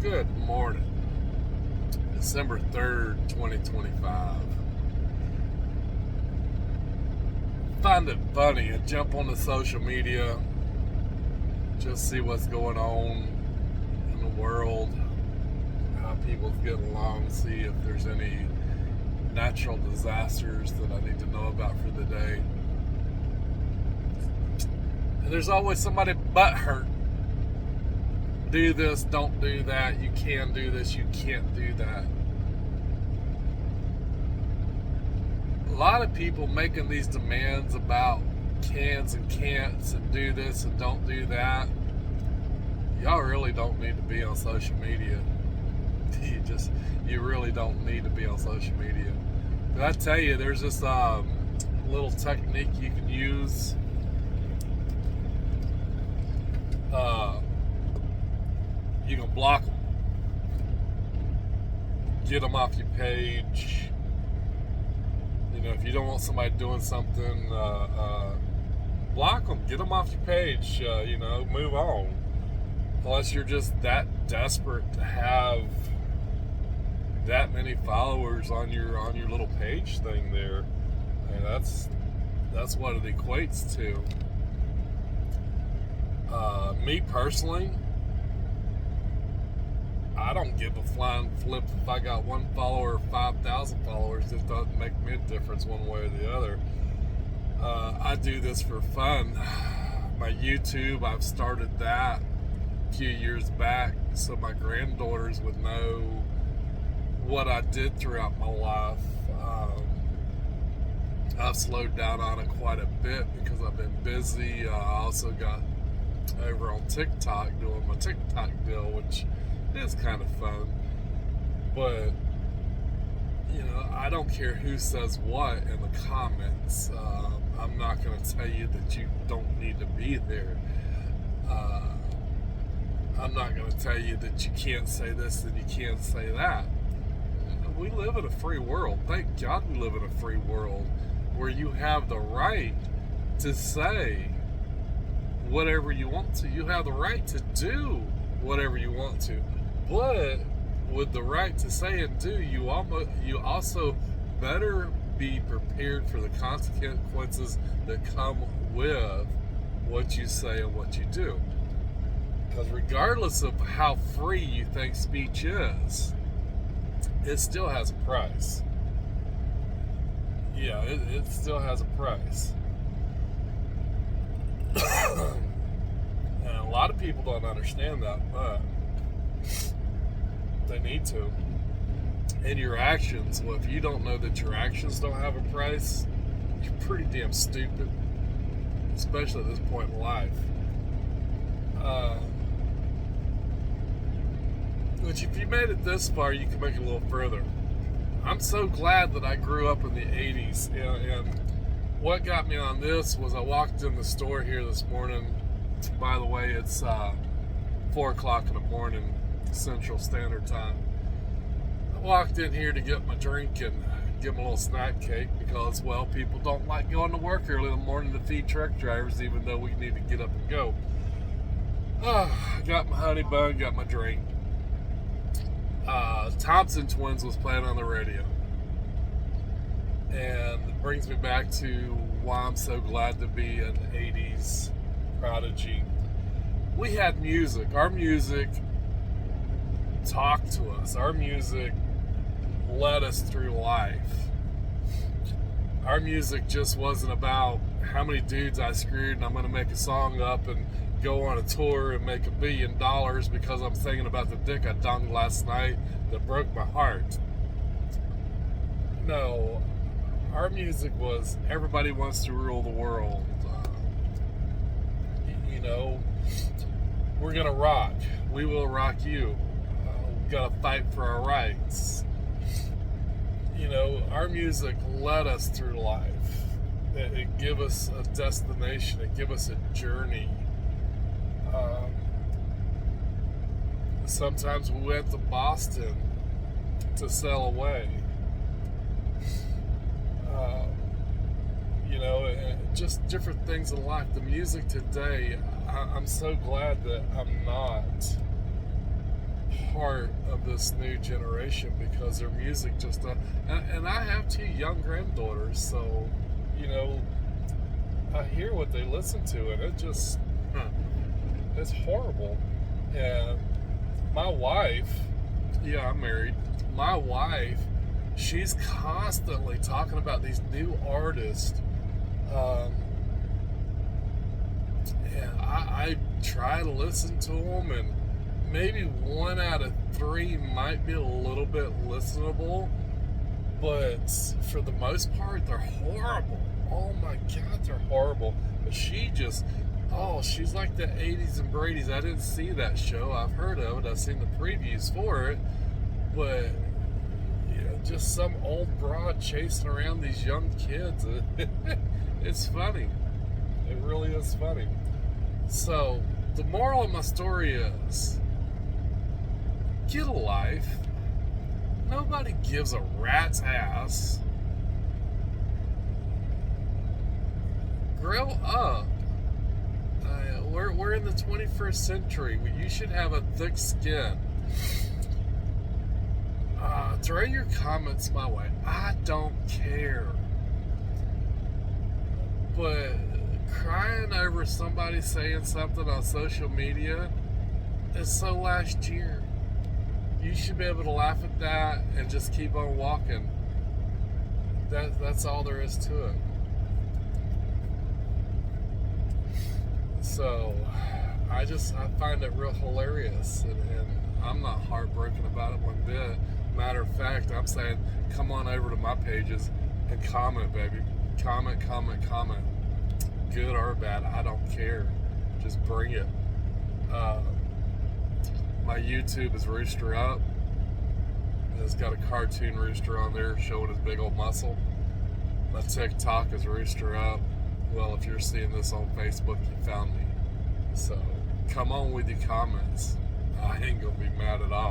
Good morning. December 3rd, 2025. Find it funny and jump on the social media, just see what's going on in the world, how people's getting along, see if there's any natural disasters that I need to know about for the day. And there's always somebody butthurt. Do this, don't do that, you can do this, you can't do that. A lot of people making these demands about cans and can'ts and do this and don't do that. Y'all really don't need to be on social media. You really don't need to be on social media. But I tell you, there's this little technique you can use. You can block them, get them off your page. You know, if you don't want somebody doing something, block them, get them off your page. Move on. Unless you're just that desperate to have that many followers on your little page thing there. And that's what it equates to. Me personally, I don't give a flying flip if I got 1 follower or 5,000 followers. It doesn't make me a difference one way or the other. I do this for fun. My YouTube, I've started that a few years back so my granddaughters would know what I did throughout my life. I've slowed down on it quite a bit because I've been busy. I also got over on TikTok doing my TikTok deal, which is kind of fun. But I don't care who says what in the comments. I'm not going to tell you that you don't need to be there. I'm not going to tell you that you can't say this and you can't say that. We live in a free world. Thank God we live in a free world where you have the right to say whatever you want to. You have the right to do whatever you want to. But with the right to say and do, you also better be prepared for the consequences that come with what you say and what you do. Because regardless of how free you think speech is, it still has a price. Yeah, it still has a price. And a lot of people don't understand that, but they need to. And your actions, well, if you don't know that your actions don't have a price, you're pretty damn stupid, especially at this point in life. Which if you made it this far, you can make it a little further. I'm so glad that I grew up in the 80s. And what got me on this was I walked in the store here this morning. By the way, it's 4 o'clock in the morning, Central Standard Time. I walked in here to get my drink and give them a little snack cake because, well, people don't like going to work early in the morning to feed truck drivers, even though we need to get up and go. I got my honey bun, got my drink. Thompson Twins was playing on the radio. And it brings me back to why I'm so glad to be an 80s prodigy. We had music. Our music talked to us. Our music led us through life. Our music just wasn't about how many dudes I screwed and I'm going to make a song up and go on a tour and make $1 billion because I'm thinking about the dick I donged last night that broke my heart. No, our music was everybody wants to rule the world. We're gonna rock. We will rock you. We gotta fight for our rights. Our music led us through life. It gave us a destination. It gave us a journey. Sometimes we went to Boston to sail away. Just different things in life. The music today, I'm so glad that I'm not part this new generation because their music just and I have 2 young granddaughters, so I hear what they listen to, and it just it's horrible. And my wife, yeah, I'm married. My wife, she's constantly talking about these new artists. And I try to listen to them, and maybe 1 out of 3 might be a little bit listenable, but for the most part, they're horrible. Oh my God, they're horrible. But she just, she's like the 80s and Brady's. I didn't see that show. I've heard of it. I've seen the previews for it, but just some old broad chasing around these young kids. It's funny. It really is funny. So the moral of my story is, get a life. Nobody gives a rat's ass. Grow up. We're in the 21st century. You should have a thick skin. Throw your comments my way. I don't care. But crying over somebody saying something on social media is so last year. You should be able to laugh at that and just keep on walking. That's all there is to it. So I find it real hilarious, and I'm not heartbroken about it one bit. Matter of fact, I'm saying, come on over to my pages and comment, baby. Comment. Good or bad, I don't care. Just bring it. My YouTube is Rooster Up. It's got a cartoon rooster on there showing his big old muscle. My TikTok is Rooster Up. Well, if you're seeing this on Facebook, you found me. So come on with your comments. I ain't gonna be mad at all.